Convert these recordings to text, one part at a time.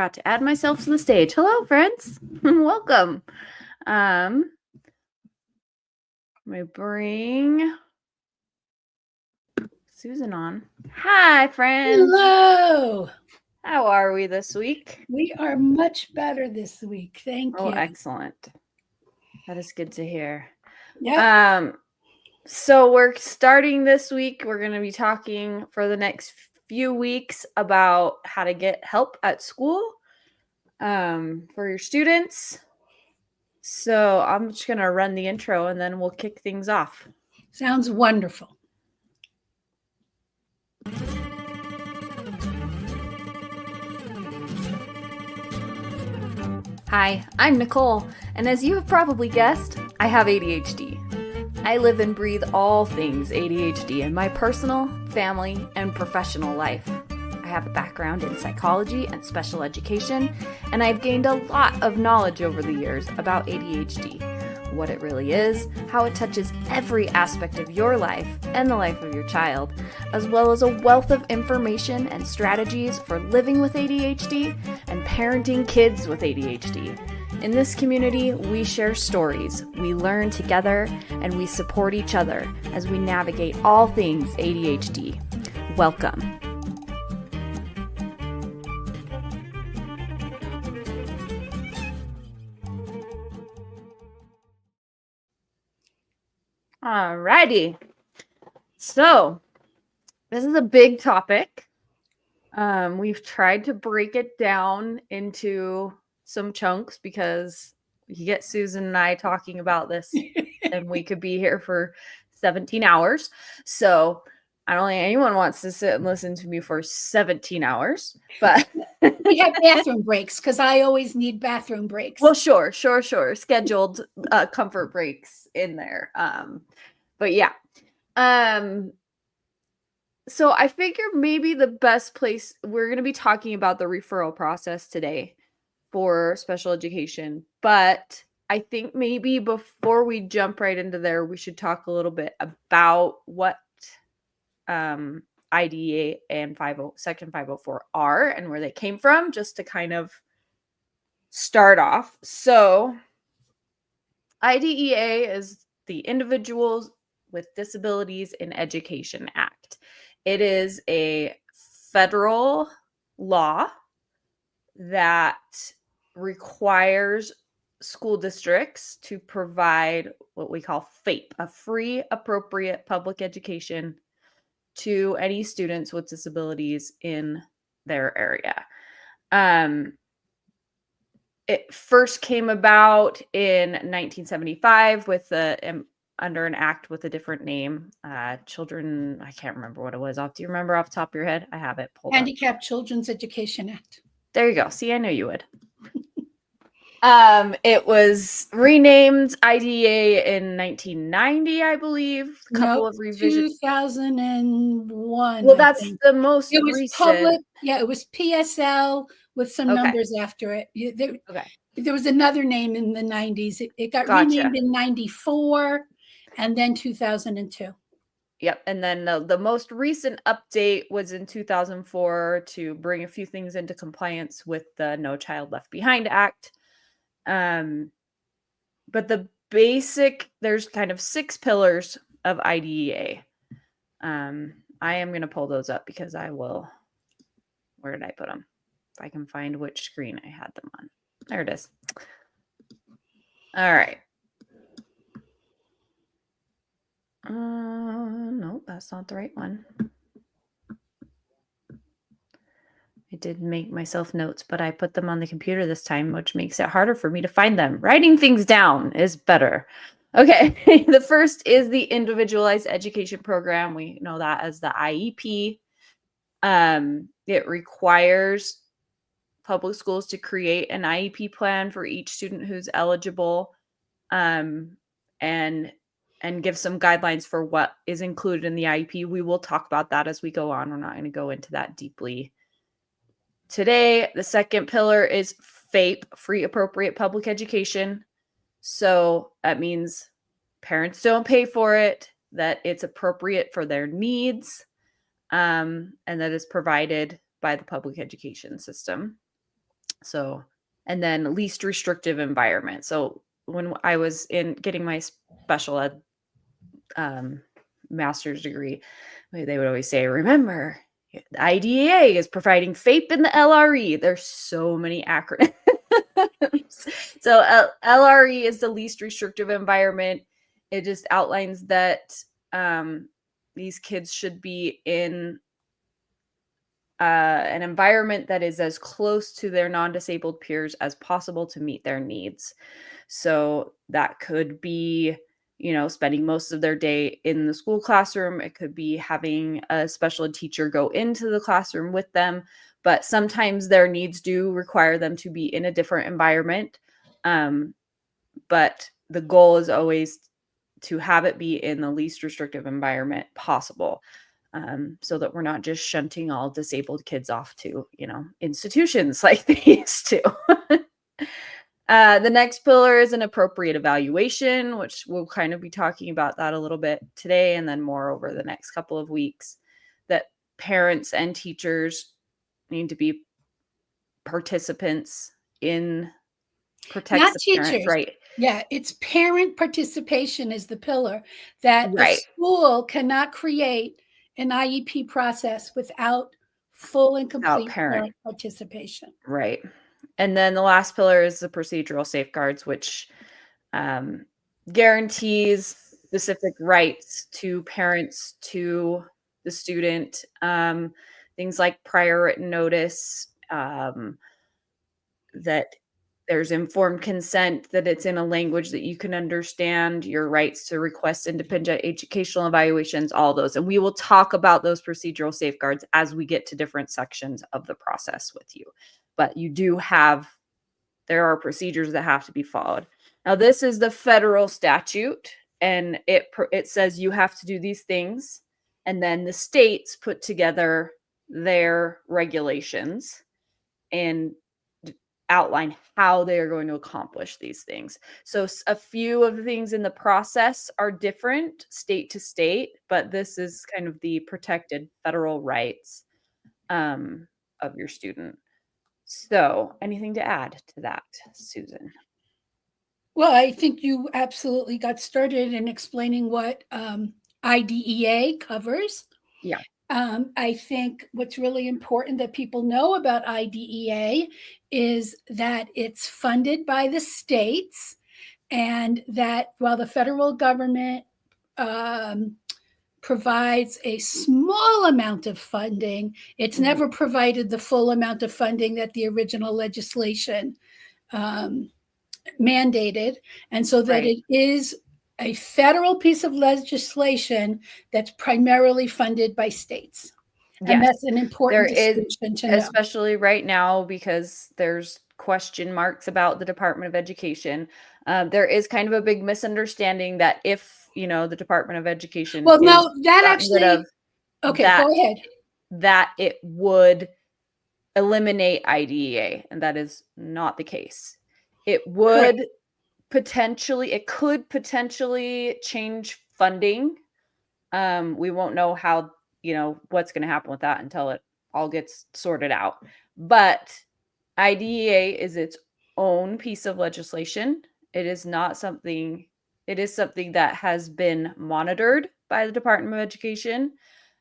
forgot to add myself to the stage. Hello, friends. Welcome. Let me bring Susan on. Hi, friends. Hello. How are we this week? We are much better this week. Thank you. Oh, excellent. That is good to hear. Yep. So we're starting this week. We're going to be talking for the next few weeks about how to get help at school for your students. So I'm just going to run the intro and then we'll kick things off. Sounds wonderful. Hi, I'm Nicole, and as you have probably guessed, I have ADHD. I live and breathe all things ADHD in my personal, family, and professional life. I have a background in psychology and special education, and I've gained a lot of knowledge over the years about ADHD, what it really is, how it touches every aspect of your life and the life of your child, as well as a wealth of information and strategies for living with ADHD and parenting kids with ADHD. In this community, we share stories, we learn together, and we support each other as we navigate all things ADHD. Welcome. Alrighty. So, this is a big topic. We've tried to break it down into some chunks because you get Susan and I talking about this and we could be here for 17 hours. So I don't think anyone wants to sit and listen to me for 17 hours, but we have bathroom breaks because I always need bathroom breaks. Well, sure. Scheduled comfort breaks in there. But yeah. So I figure maybe the best place, we're going to be talking about the referral process today for special education, but I think maybe before we jump right into there, we should talk a little bit about what IDEA and Section 504 are and where they came from, just to kind of start off. So IDEA is the Individuals with Disabilities in Education Act. It is a federal law that requires school districts to provide what we call FAPE, a free, appropriate public education to any students with disabilities in their area. It first came about in 1975 with under an act with a different name. Children, I can't remember what it was. Do you remember off the top of your head? I have it pulled up. Handicapped Children's Education Act. There you go. See, I knew you would. It was renamed IDEA in 1990, I believe. A couple of revisions. 2001. Well, that's the most it was recent. Public. Yeah, it was PSL with some numbers after it. There was another name in the 90s. It got renamed in 94 and then 2002. Yep. And then the most recent update was in 2004 to bring a few things into compliance with the No Child Left Behind Act. But there's kind of 6 pillars of IDEA. I am going to pull those up because where did I put them? If I can find which screen I had them on. There it is. All right. No, that's not the right one. I did make myself notes, but I put them on the computer this time, which makes it harder for me to find them. Writing things down is better. Okay. The first is the Individualized Education Program. We know that as the IEP. It requires public schools to create an IEP plan for each student who's eligible, and give some guidelines for what is included in the IEP. We will talk about that as we go on. We're not going to go into that deeply today. The second pillar is FAPE, free appropriate public education. So that means parents don't pay for it, that it's appropriate for their needs, and that is provided by the public education system. So, and then least restrictive environment. So when I was in getting my special ed master's degree, they would always say, remember, the IDEA is providing FAPE in the LRE. There's so many acronyms. So LRE is the least restrictive environment. It just outlines that these kids should be in an environment that is as close to their non-disabled peers as possible to meet their needs. So that could be, spending most of their day in the school classroom. It could be having a special ed teacher go into the classroom with them, but sometimes their needs do require them to be in a different environment. But the goal is always to have it be in the least restrictive environment possible. So that we're not just shunting all disabled kids off to, institutions like they used to. The next pillar is an appropriate evaluation, which we'll kind of be talking about that a little bit today and then more over the next couple of weeks, that parents and teachers need to be participants in protects not the teachers, parents, right? Yeah, it's parent participation is the pillar, that a school cannot create an IEP process without full and complete parent participation. Right. And then the last pillar is the procedural safeguards, which guarantees specific rights to parents, to the student, things like prior written notice, that there's informed consent, that it's in a language that you can understand, your rights to request independent educational evaluations, all those. And we will talk about those procedural safeguards as we get to different sections of the process with you. But there are procedures that have to be followed. Now, this is the federal statute, and it says you have to do these things. And then the states put together their regulations and outline how they are going to accomplish these things. So a few of the things in the process are different state to state, but this is kind of the protected federal rights of your student. So anything to add to that, Susan? Well, I think you absolutely got started in explaining what IDEA covers. Yeah. I think what's really important that people know about IDEA is that it's funded by the states, and that while the federal government provides a small amount of funding, it's never provided the full amount of funding that the original legislation mandated. And so that it is a federal piece of legislation that's primarily funded by states. Yes. And that's an important distinction to know. Especially right now, because there's question marks about the Department of Education. There is kind of a big misunderstanding that if, the Department of Education go ahead. That it would eliminate IDEA, and that is not the case. It would it could potentially change funding. We won't know how, what's going to happen with that until it all gets sorted out. But IDEA is its own piece of legislation. It is something that has been monitored by the Department of Education.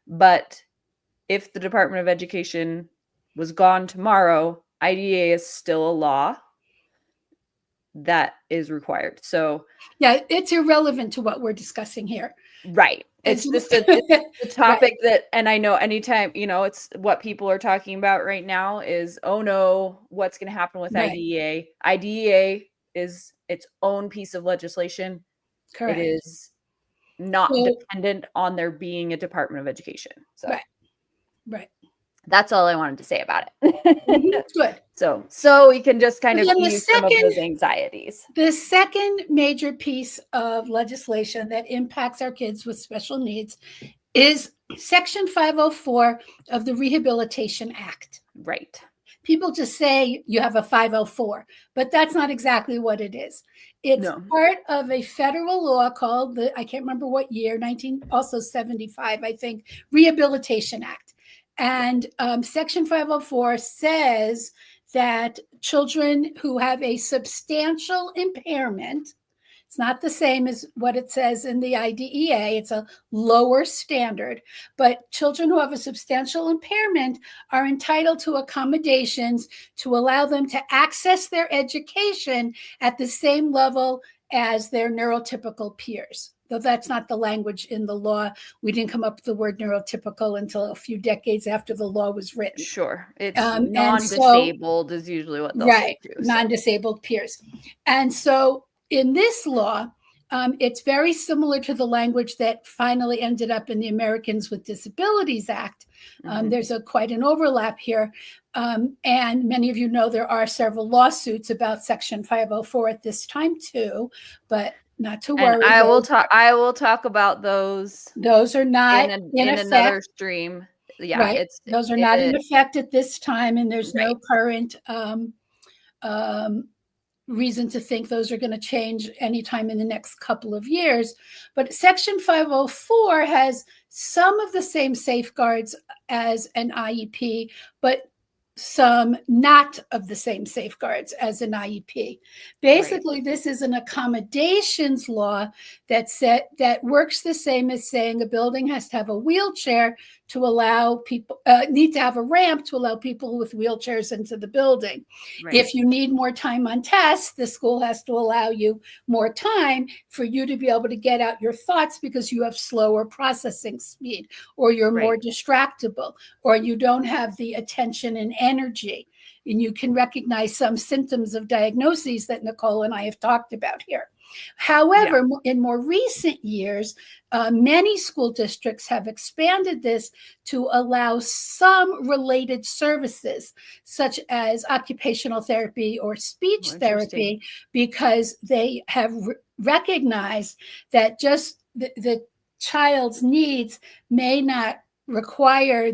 But if the Department of Education was gone tomorrow, IDEA is still a law that is required. So yeah, it's irrelevant to what we're discussing here. Right. It's just a topic that, and I know anytime, it's what people are talking about right now is, oh no, what's going to happen with IDEA? IDEA is its own piece of legislation. Correct. It is not dependent on there being a Department of Education. So right. That's all I wanted to say about it. Good. So we can just kind of ease some of those anxieties. The second major piece of legislation that impacts our kids with special needs is Section 504 of the Rehabilitation Act. Right. People just say you have a 504, but that's not exactly what it is. It's part of a federal law called I can't remember what year, 1975, I think, Rehabilitation Act. And Section 504 says that children who have a substantial impairment, it's not the same as what it says in the IDEA. It's a lower standard. But children who have a substantial impairment are entitled to accommodations to allow them to access their education at the same level as their neurotypical peers. Though that's not the language in the law. We didn't come up with the word neurotypical until a few decades after the law was written. Sure. It's And so, non-disabled is usually what they'll say right, too. non-disabled peers. And so in this law, it's very similar to the language that finally ended up in the Americans with Disabilities Act. There's quite an overlap here. And many of you know there are several lawsuits about Section 504 at this time too, but not to worry. And I will talk about those. Those are not in another stream. Yeah, right. Those are not in effect at this time, and there's right. no current reason to think those are going to change anytime in the next couple of years. But Section 504 has some of the same safeguards as an IEP, but some not of the same safeguards as an IEP. Basically, this is an accommodations law that works the same as saying a building has to have a wheelchair to allow people, need to have a ramp to allow people with wheelchairs into the building. Right. If you need more time on tests, the school has to allow you more time for you to be able to get out your thoughts because you have slower processing speed, or you're more distractible, or you don't have the attention and energy. And you can recognize some symptoms of diagnoses that Nicole and I have talked about here. However, in more recent years, many school districts have expanded this to allow some related services, such as occupational therapy or speech therapy, because they have recognized that just the child's needs may not require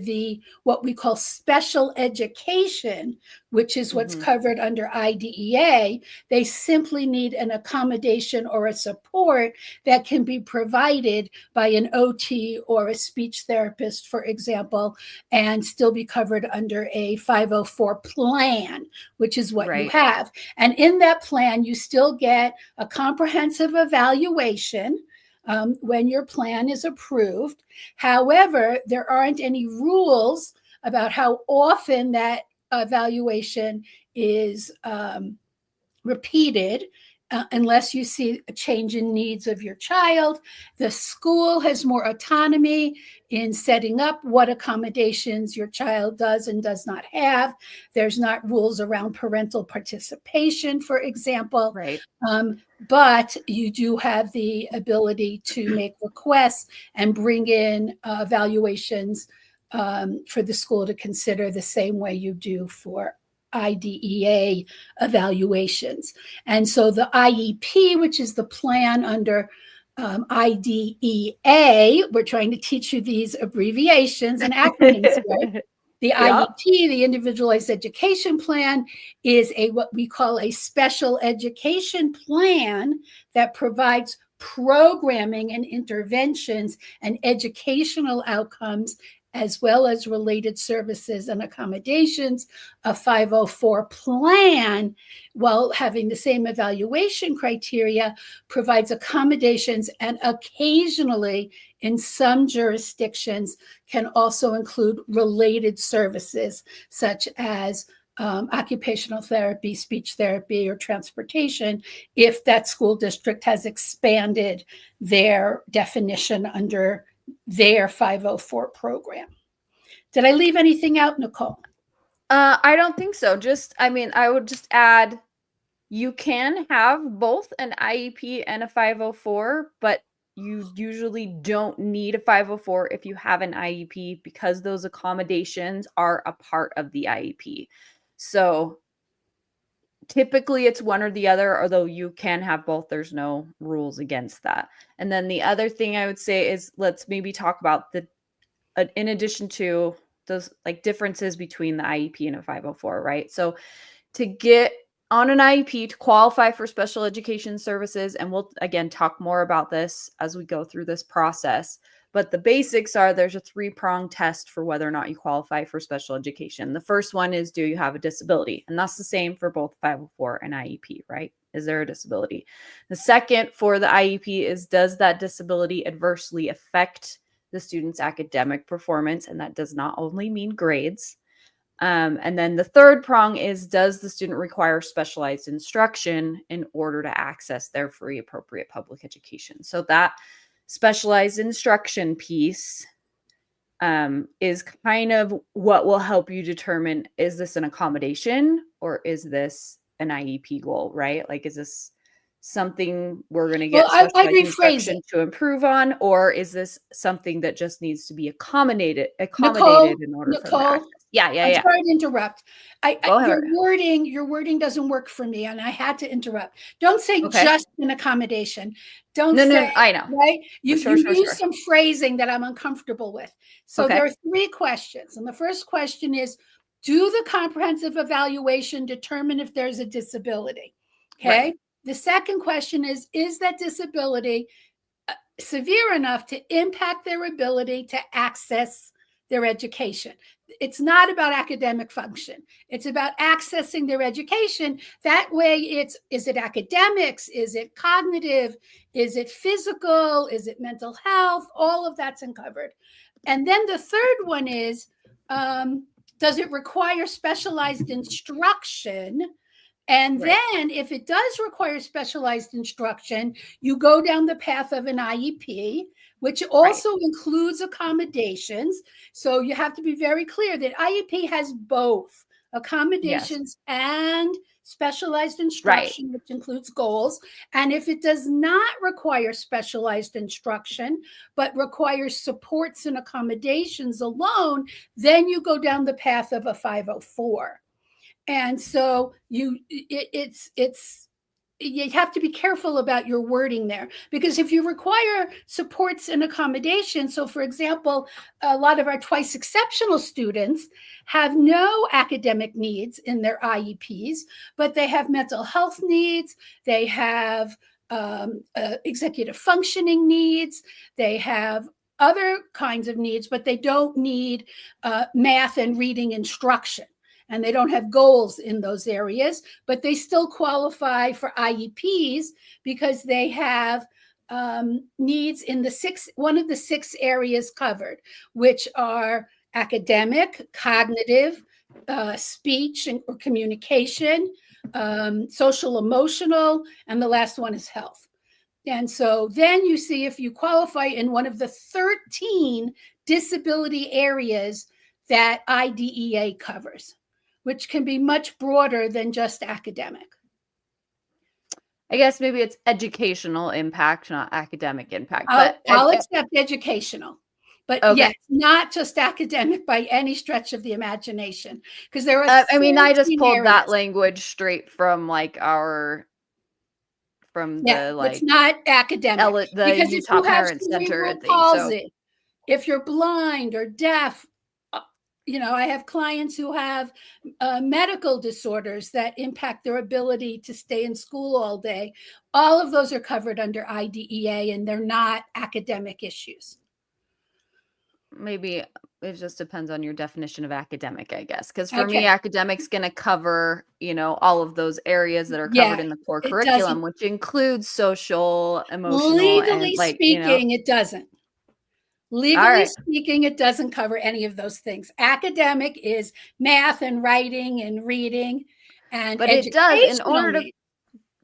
what we call special education, which is what's covered under IDEA. They simply need an accommodation or a support that can be provided by an OT or a speech therapist, for example, and still be covered under a 504 plan, which is what you have. And in that plan, you still get a comprehensive evaluation when your plan is approved. However, there aren't any rules about how often that evaluation is repeated unless you see a change in needs of your child. The school has more autonomy in setting up what accommodations your child does and does not have. There's not rules around parental participation, for example. But you do have the ability to make requests and bring in evaluations for the school to consider the same way you do for IDEA evaluations. And so the IEP, which is the plan under IDEA, we're trying to teach you these abbreviations and acronyms here. The IEP, the Individualized Education Plan, is what we call a special education plan that provides programming and interventions and educational outcomes, as well as related services and accommodations. A 504 plan, while having the same evaluation criteria, provides accommodations and occasionally, in some jurisdictions, can also include related services such as occupational therapy, speech therapy, or transportation, if that school district has expanded their definition under their 504 program. Did I leave anything out, Nicole? I don't think so. I would just add, you can have both an IEP and a 504, but you usually don't need a 504 if you have an IEP, because those accommodations are a part of the IEP. So typically it's one or the other, although you can have both. There's no rules against that. And then the other thing I would say is, let's maybe talk about in addition to those differences between the IEP and a 504, right? So to get on an IEP, to qualify for special education services, and we'll again talk more about this as we go through this process, But the basics are there's a 3-prong test for whether or not you qualify for special education. The first one is, do you have a disability? And that's the same for both 504 and IEP, right? Is there a disability? The second for the IEP is, does that disability adversely affect the student's academic performance? And that does not only mean grades. And then the third prong is, does the student require specialized instruction in order to access their free appropriate public education? So that specialized instruction piece is kind of what will help you determine, is this an accommodation or is this an IEP goal, right? Like, is this something we're going to get Well, I specialized rephrase instruction it. to improve on, or is this something that just needs to be accommodated Nicole, in order for them to Nicole, access? Yeah, yeah, I'm yeah. sorry to interrupt. Go Your ahead. wording doesn't work for me, and I had to interrupt. Don't say Okay. just an accommodation. Don't No, say, I know. right? You Sure. use some phrasing that I'm uncomfortable with. So Okay. there are 3 questions, and the first question is, do the comprehensive evaluation determine if there's a disability? Okay. Right. The second question is that disability severe enough to impact their ability to access their education? It's not about academic function. It's about accessing their education. That way, is it academics? Is it cognitive? Is it physical? Is it mental health? All of that's uncovered. And then the third one is, does it require specialized instruction? And Right. then if it does require specialized instruction, you go down the path of an IEP, which also includes accommodations. So you have to be very clear that IEP has both accommodations and specialized instruction, which includes goals. And if it does not require specialized instruction, but requires supports and accommodations alone, then you go down the path of a 504. And so you have to be careful about your wording there, because if you require supports and accommodations, so for example, a lot of our twice exceptional students have no academic needs in their IEPs, but they have mental health needs, they have executive functioning needs, they have other kinds of needs, but they don't need math and reading instruction. And they don't have goals in those areas, but they still qualify for IEPs because they have needs in one of the 6 areas covered, which are academic, cognitive, speech or communication, social emotional, and the last one is health. And so then you see if you qualify in one of the 13 disability areas that IDEA covers, which can be much broader than just academic. I guess maybe it's educational impact, not academic impact. I'll accept educational, but yes, not just academic by any stretch of the imagination, because there are. I mean, I just pulled areas. that language straight from like it's not academic the because Utah if you have Parent Center cerebral thing. palsy, if you're blind or deaf, I have clients who have medical disorders that impact their ability to stay in school all day. All of those are covered under IDEA, and they're not academic issues. Maybe it just depends on your definition of academic, I guess. Because for me, academic's going to cover, all of those areas that are covered in the core curriculum, which includes social, emotional, legally speaking, it doesn't. Legally speaking, it doesn't cover any of those things. Academic is math and writing and reading, but it does. In order to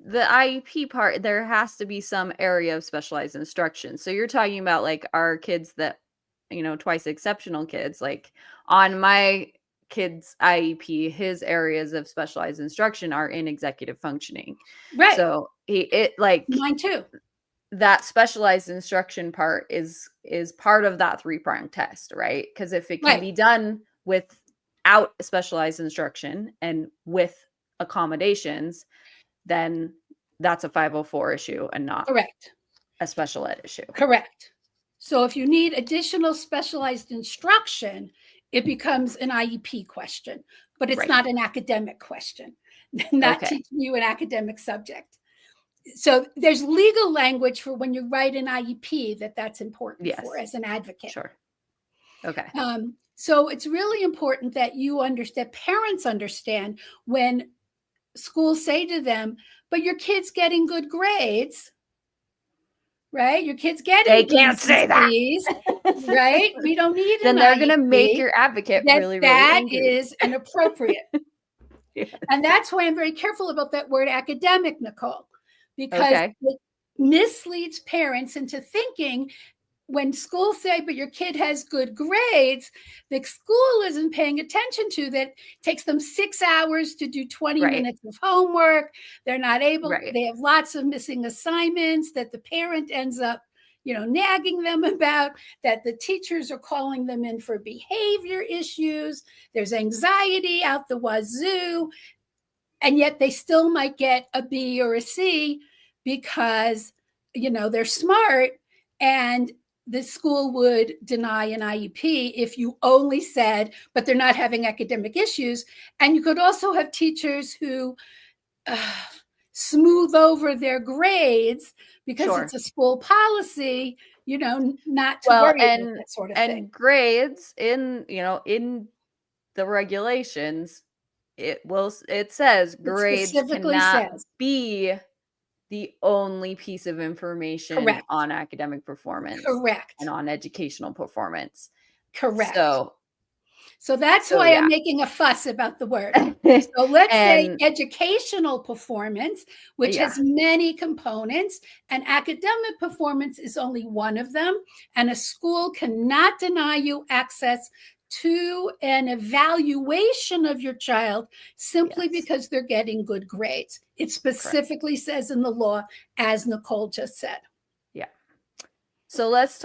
the IEP part, there has to be some area of specialized instruction. So you're talking about like our kids that, twice exceptional kids, like on my kid's IEP, his areas of specialized instruction are in executive functioning. Right. So mine too. That specialized instruction part is part of that 3-prong test, right? Because if it can be done without specialized instruction and with accommodations, then that's a 504 issue and not a special ed issue. Correct. So if you need additional specialized instruction, it becomes an IEP question, but it's not an academic question. Not teaching you an academic subject. So there's legal language for when you write an IEP that's important Yes. for as an advocate. Sure. Okay. So it's really important that parents understand when schools say to them, but your kid's getting good grades, right? Your kid's getting They can't B's and say that. C's, right? We don't need Then an they're going to IEP. make your advocate really, really That angry. is inappropriate. Yes. And that's why I'm very careful about that word academic, Nicole, because Okay. it misleads parents into thinking when schools say, but your kid has good grades, the school isn't paying attention to that. It takes them 6 hours to do 20 Right. minutes of homework. They're not able, Right. they have lots of missing assignments that the parent ends up, nagging them about, that the teachers are calling them in for behavior issues. There's anxiety out the wazoo. And yet they still might get a B or a C because, they're smart, and the school would deny an IEP if you only said, but they're not having academic issues. And you could also have teachers who smooth over their grades because it's a school policy, not to worry about that sort of thing. And grades in the regulations, it says grades cannot be the only piece of information on academic performance. Correct. And on educational performance. Correct. So that's why I'm making a fuss about the word. So let's say educational performance, which has many components, and academic performance is only one of them. And a school cannot deny you access to an evaluation of your child simply because they're getting good grades. It specifically says in the law, as Nicole just said. Yeah. So let's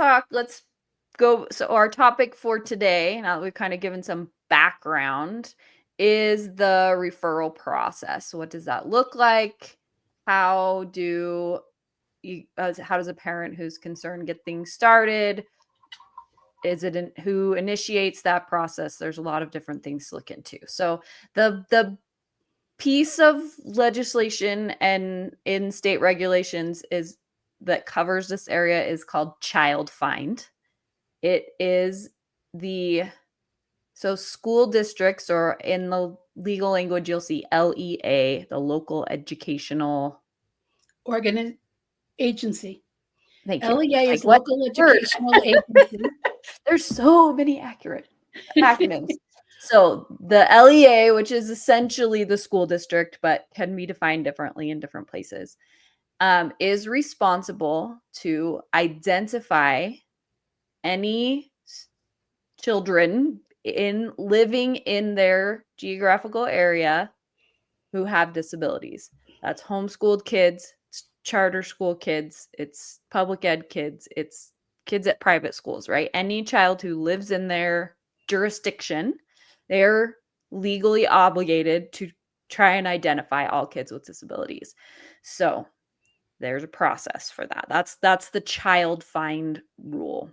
go. So our topic for today, now that we've kind of given some background, is the referral process. What does that look like? How does a parent who's concerned get things started? Who initiates that process? There's a lot of different things to look into. So the piece of legislation and in state regulations that covers this area is called child find. It is so school districts, or in the legal language, you'll see LEA, the local educational agency. Thank you. LEA is local educational agency. There's so many accurate acronyms. So the LEA, which is essentially the school district, but can be defined differently in different places, is responsible to identify any children living in their geographical area who have disabilities. That's homeschooled kids, it's charter school kids, it's public ed kids, it's kids at private schools, right? Any child who lives in their jurisdiction, they're legally obligated to try and identify all kids with disabilities. So there's a process for that. That's the child find rule.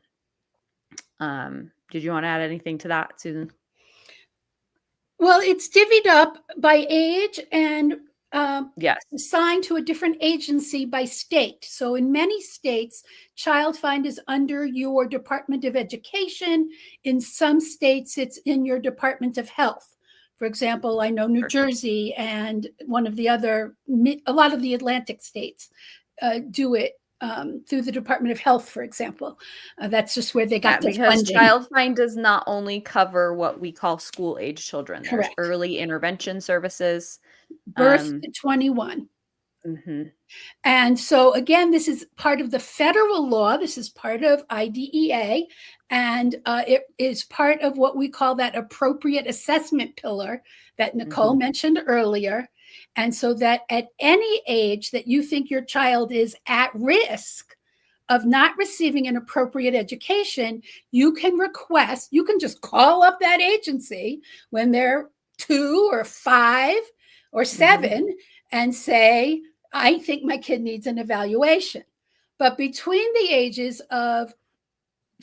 Did you want to add anything to that, Susan? Well, it's divvied up by age and yes, assigned to a different agency by state. So in many states, child find is under your Department of Education. In some states, it's in your Department of Health. For example, I know New Jersey and a lot of the Atlantic states do it through the Department of Health, for example. That's just where they got the because funding. child find does not only cover what we call school age children. There's Correct. early intervention services. Birth to 21. Mm-hmm. And so again, this is part of the federal law. This is part of IDEA, and it is part of what we call that appropriate assessment pillar that Nicole mentioned earlier. And so that at any age that you think your child is at risk of not receiving an appropriate education, you can just call up that agency when they're 2 or 5 or 7 and say, I think my kid needs an evaluation. But between the ages of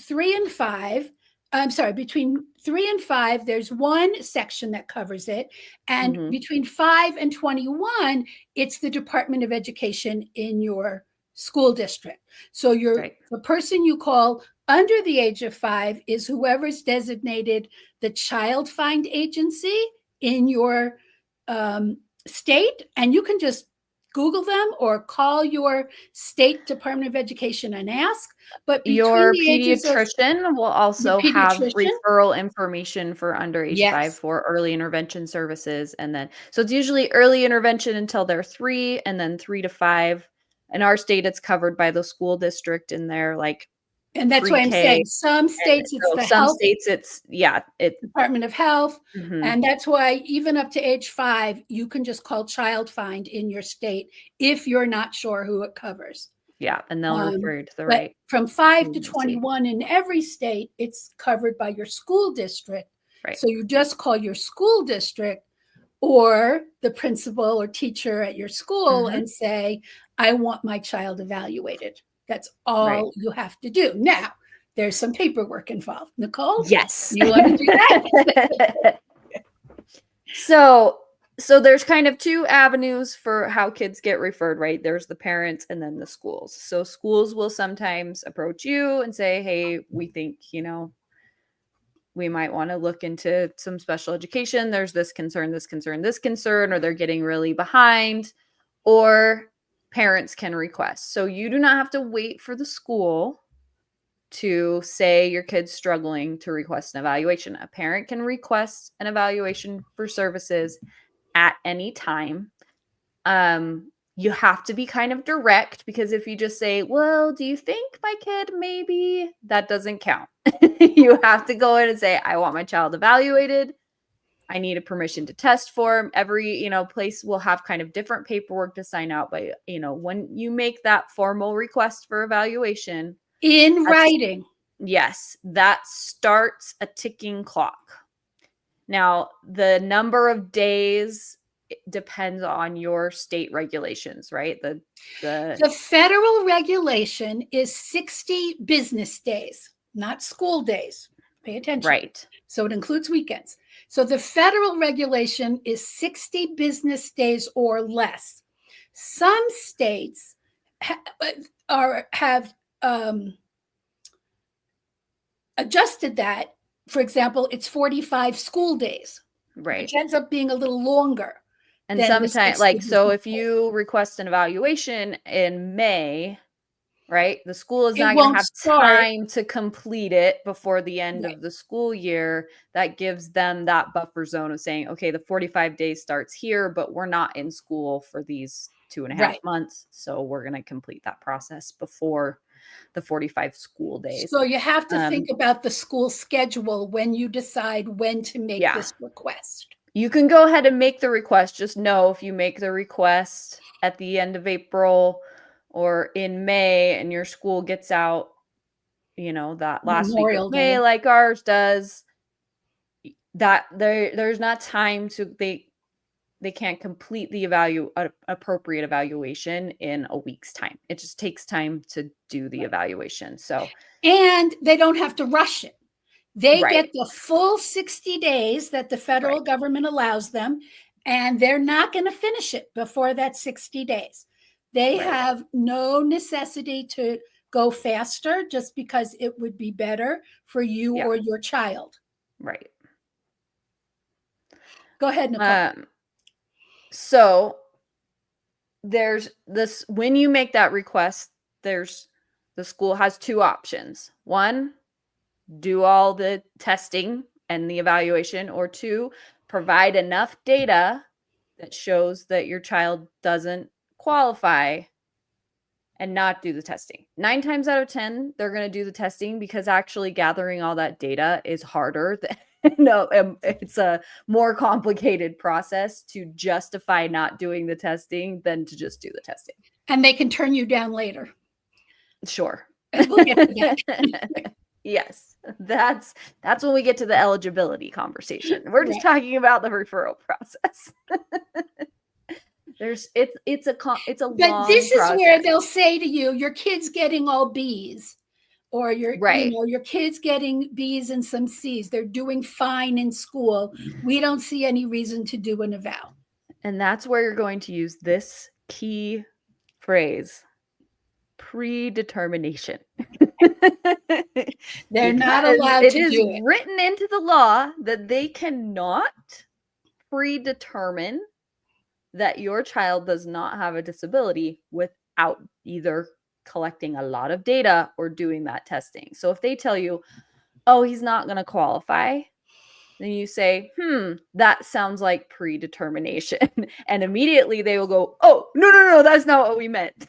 3 and 5, I'm sorry, between 3 and 5, there's one section that covers it. And between 5 and 21, it's the Department of Education in your school district. So the person you call under the age of 5 is whoever's designated the child find agency in your state. And you can just Google them or call your state Department of Education and ask. But your pediatrician will also have pediatrician, referral information for under age 5 for early intervention services. And then, so it's usually early intervention until they're 3, and then 3 to 5. In our state, it's covered by the school district in their and that's why I'm saying some states it's the some health states it's Department of Health, and that's why even up to age 5, you can just call Child Find in your state if you're not sure who it covers. Yeah, and they'll refer you to the right. From 5 to 21 in every state, it's covered by your school district. Right. So you just call your school district or the principal or teacher at your school and say, I want my child evaluated. That's all you have to do. Now, there's some paperwork involved. Nicole? Yes. You want to do that? So there's kind of 2 avenues for how kids get referred, right? There's the parents and then the schools. So schools will sometimes approach you and say, hey, we think, we might want to look into some special education. There's this concern, or they're getting really behind, or parents can request. So you do not have to wait for the school to say your kid's struggling to request an evaluation. A parent can request an evaluation for services at any time. You have to be kind of direct, because if you just say, well, do you think my kid maybe, that doesn't count. You have to go in and say, I want my child evaluated. I need a permission to test form. Every, place will have kind of different paperwork to sign out. But, when you make that formal request for evaluation in writing, yes, that starts a ticking clock. Now, the number of days depends on your state regulations, right? The federal regulation is 60 business days, not school days. Pay attention. Right. So it includes weekends. So the federal regulation is 60 business days or less. Some states have adjusted that. For example, it's 45 school days, right? Which ends up being a little longer. And sometimes, so if you request an evaluation in May, right, the school is not going to have time to complete it before the end of the school year. That gives them that buffer zone of saying, okay, the 45 days starts here, but we're not in school for these 2.5 months. So we're going to complete that process before the 45 school days. So you have to think about the school schedule when you decide when to make this request. You can go ahead and make the request. Just know if you make the request at the end of April or in May and your school gets out, that last week of May, like ours does, that there's not time to, they can't complete the appropriate evaluation in a week's time. It just takes time to do the evaluation. And they don't have to rush it. They get the full 60 days that the federal government allows them, and they're not going to finish it before that 60 days. They have no necessity to go faster just because it would be better for you or your child. Right. Go ahead, Nicole. So there's this, when you make that request, the school has 2 options. 1, do all the testing and the evaluation, or 2, provide enough data that shows that your child doesn't qualify and not do the testing. 9 times out of 10, they're going to do the testing, because actually gathering all that data is harder than, it's a more complicated process to justify not doing the testing than to just do the testing. And they can turn you down later. Sure. We'll get to that. Yes, that's when we get to the eligibility conversation. We're just talking about the referral process. It's a long But this is process. where they'll say to you, your kid's getting all B's. or Right. your kids getting B's and some C's. They're doing fine in school. We don't see any reason to do an eval. And that's where you're going to use this key phrase, predetermination. They're not Because allowed it to is do it. written into the law that they cannot predetermine that your child does not have a disability without either collecting a lot of data or doing that testing. So if they tell you, oh, he's not going to qualify, then you say, that sounds like predetermination. And immediately they will go, oh, no, that's not what we meant.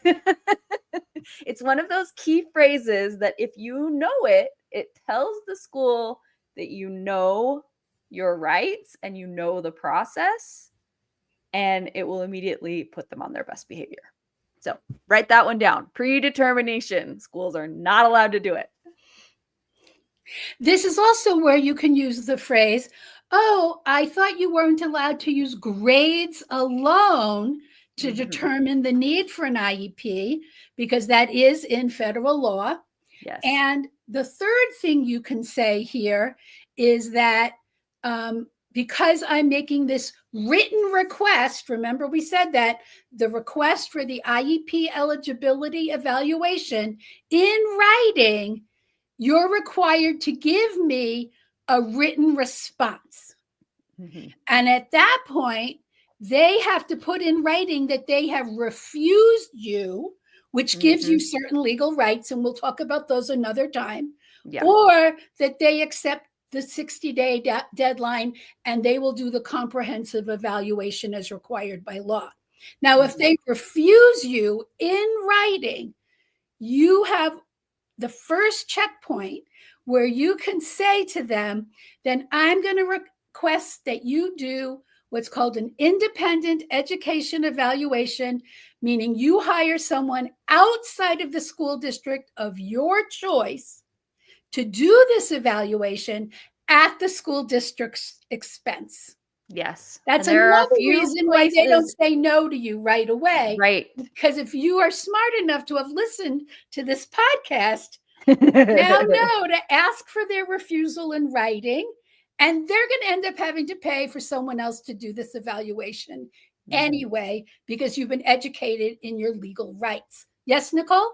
It's one of those key phrases that if you know it, it tells the school that you know your rights and you know the process, and it will immediately put them on their best behavior. So write that one down. Predetermination. Schools are not allowed to do it. This is also where you can use the phrase, oh, I thought you weren't allowed to use grades alone to determine the need for an IEP, because that is in federal law. Yes. And the third thing you can say here is that because I'm making this written request, remember we said that the request for the IEP eligibility evaluation in writing, you're required to give me a written response. And at that point, they have to put in writing that they have refused you, which gives you certain legal rights, and we'll talk about those another time, or that they accept the 60-day deadline and they will do the comprehensive evaluation as required by law. Now, if they refuse you in writing, you have the first checkpoint where you can say to them, then I'm going to request that you do what's called an independent education evaluation, meaning you hire someone outside of the school district of your choice to do this evaluation at the school district's expense. Yes. That's another reason why they don't say no to you right away. Right. Because if you are smart enough to have listened to this podcast, now know to ask for their refusal in writing, and they're going to end up having to pay for someone else to do this evaluation anyway, because you've been educated in your legal rights. Yes, Nicole?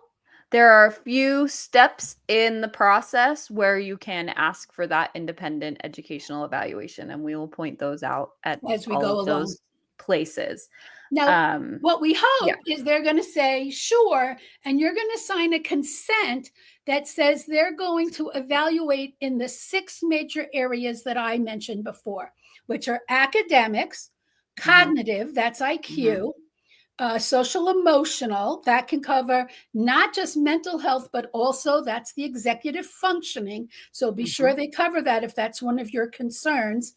There are a few steps in the process where you can ask for that independent educational evaluation, and we will point those out at as we all go of along. Those places. Now, what we hope is they're going to say, sure, and you're going to sign a consent that says they're going to evaluate in the 6 major areas that I mentioned before, which are academics, cognitive, that's IQ, social emotional, that can cover not just mental health, but also that's the executive functioning. So be sure they cover that if that's one of your concerns.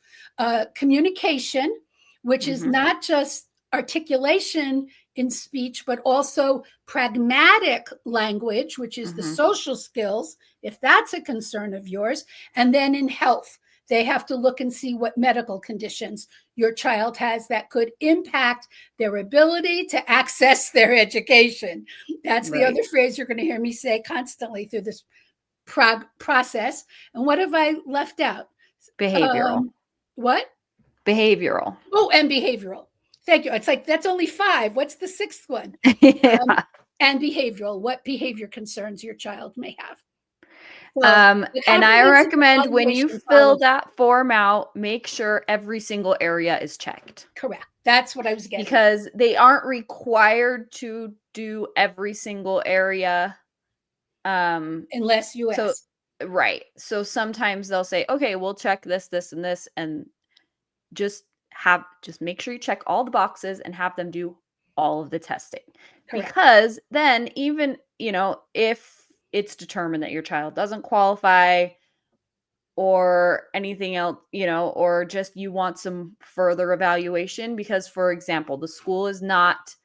Communication, which is not just articulation in speech, but also pragmatic language, which is the social skills, if that's a concern of yours. And then in health, they have to look and see what medical conditions your child has that could impact their ability to access their education. That's the other phrase you're going to hear me say constantly through this process. And what have I left out? Behavioral. What? Behavioral. Oh, and behavioral. Thank you. It's like, that's only 5. What's the 6th one? And behavioral. What behavior concerns your child may have. And I recommend when you fill that form out, make sure every single area is checked. Correct. That's what I was getting. Because they aren't required to do every single area. Unless you ask. Right. So sometimes they'll say, okay, we'll check this, this, and this, and just make sure you check all the boxes and have them do all of the testing. Correct. Because then even, if it's determined that your child doesn't qualify or anything else, or just you want some further evaluation, because, for example, the school is not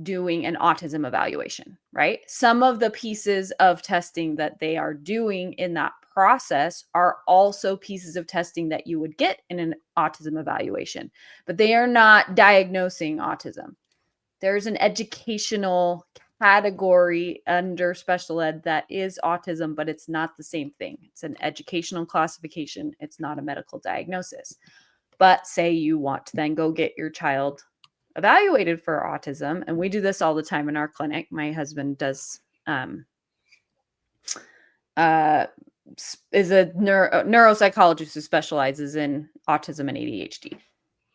doing an autism evaluation, right? Some of the pieces of testing that they are doing in that process are also pieces of testing that you would get in an autism evaluation, but they are not diagnosing autism. There's an educational category under special ed that is autism, but it's not the same thing. It's an educational classification. It's not a medical diagnosis. But say you want to then go get your child evaluated for autism, and we do this all the time in our clinic. My husband does is a neuropsychologist who specializes in autism and ADHD.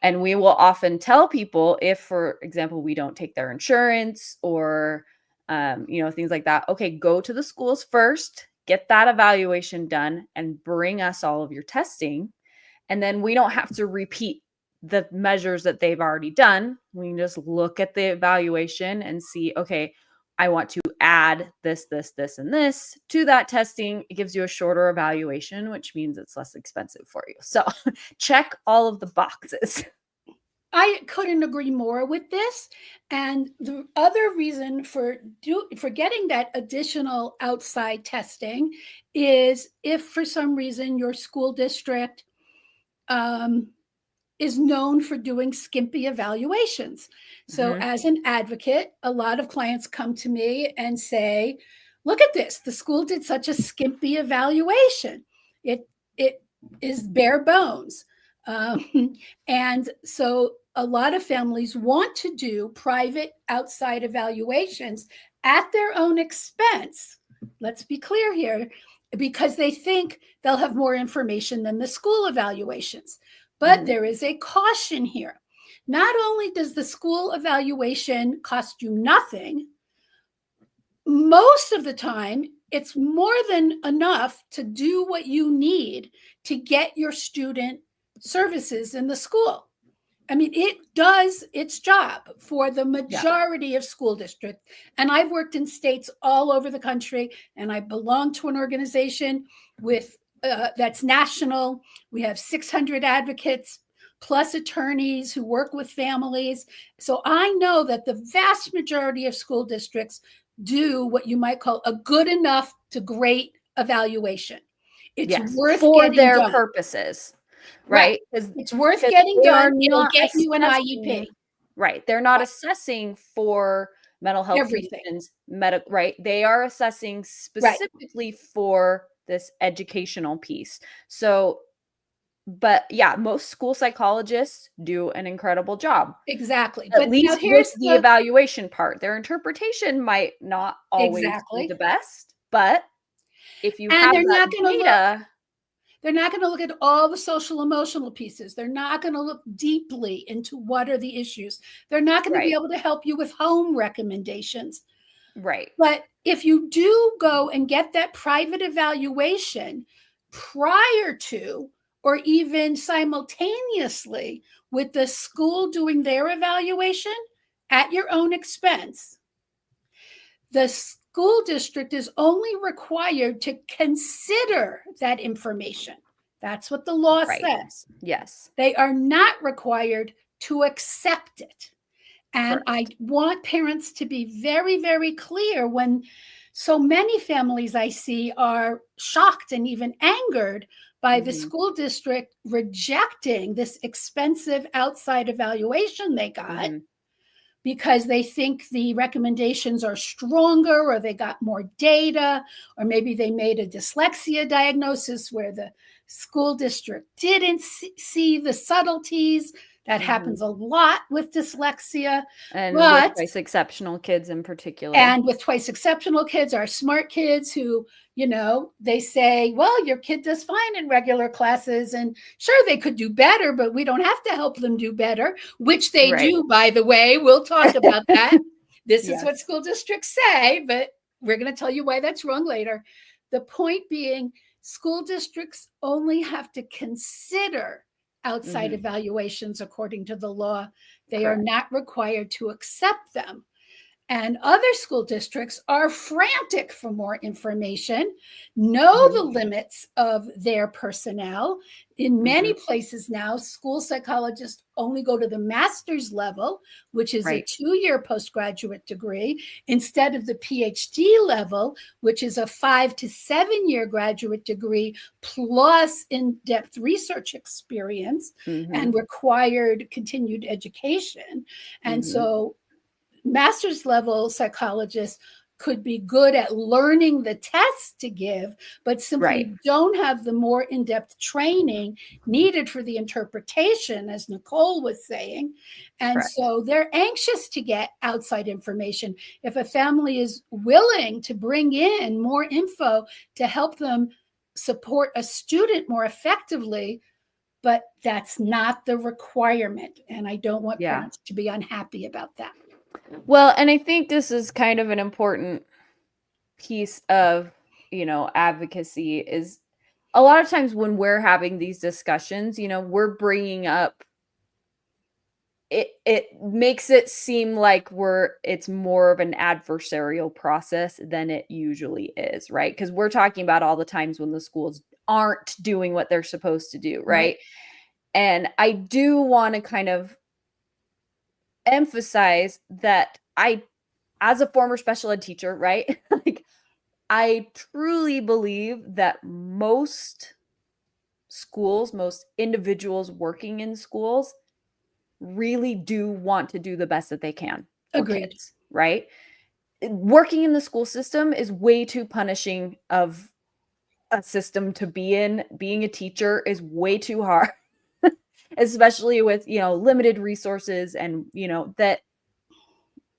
And we will often tell people if, for example, we don't take their insurance or, things like that. Okay, go to the schools first, get that evaluation done, and bring us all of your testing. And then we don't have to repeat the measures that they've already done. We can just look at the evaluation and see, okay, I want to add this, and this to that testing. It gives you a shorter evaluation, which means it's less expensive for you. So check all of the boxes. I couldn't agree more with this. And the other reason for getting that additional outside testing is if for some reason your school district is known for doing skimpy evaluations. So as an advocate, a lot of clients come to me and say, look at this, the school did such a skimpy evaluation. It is bare bones. And so a lot of families want to do private outside evaluations at their own expense. Let's be clear here, because they think they'll have more information than the school evaluations. But there is a caution here. Not only does the school evaluation cost you nothing, most of the time, it's more than enough to do what you need to get your student services in the school. I mean, it does its job for the majority of school districts. And I've worked in states all over the country, and I belong to an organization with that's national. We have 600 advocates plus attorneys who work with families. So I know that the vast majority of school districts do what you might call a good enough to great evaluation. It's worth for getting their done. Purposes, right? It's worth getting done. It'll get you an IEP. Right. They're not assessing for mental health reasons, right? They are assessing specifically for this educational piece. So, but yeah, most school psychologists do an incredible job. Exactly. At least here's the evaluation part. Their interpretation might not always be the best, but if you have that data, they're not going to look at all the social emotional pieces. They're not going to look deeply into what are the issues. They're not going to be able to help you with home recommendations. Right. But if you do go and get that private evaluation prior to or even simultaneously with the school doing their evaluation at your own expense, the school district is only required to consider that information. That's what the law says. Yes. They are not required to accept it. And I want parents to be very, very clear when so many families I see are shocked and even angered by the school district rejecting this expensive outside evaluation they got because they think the recommendations are stronger or they got more data, or maybe they made a dyslexia diagnosis where the school district didn't see the subtleties. That happens a lot with dyslexia. And with twice exceptional kids in particular. And with twice exceptional kids, our smart kids who, they say, well, your kid does fine in regular classes. And sure, they could do better, but we don't have to help them do better, which they do, by the way. We'll talk about that. This is what school districts say, but we're going to tell you why that's wrong later. The point being, school districts only have to consider outside evaluations according to the law. They are not required to accept them. And other school districts are frantic for more information, know the limits of their personnel. In many places now, school psychologists only go to the master's level, which is a 2-year postgraduate degree, instead of the PhD level, which is a 5 to 7 year graduate degree, plus in-depth research experience and required continued education. And so master's level psychologists could be good at learning the tests to give, but simply Right. don't have the more in-depth training needed for the interpretation, as Nicole was saying. And Correct. so they're anxious to get outside information. If a family is willing to bring in more info to help them support a student more effectively, but that's not the requirement. And I don't want Yeah. parents to be unhappy about that. Well, and I think this is kind of an important piece of, advocacy is a lot of times when we're having these discussions, we're bringing up it makes it seem like it's more of an adversarial process than it usually is, right? Because we're talking about all the times when the schools aren't doing what they're supposed to do, Right. right? And I do want to kind of emphasize that as a former special ed teacher, right? Like, I truly believe that most schools, most individuals working in schools really do want to do the best that they can for Agreed. kids, right? Working in the school system is way too punishing of a system to be in. Being a teacher is way too hard, especially with, limited resources and, that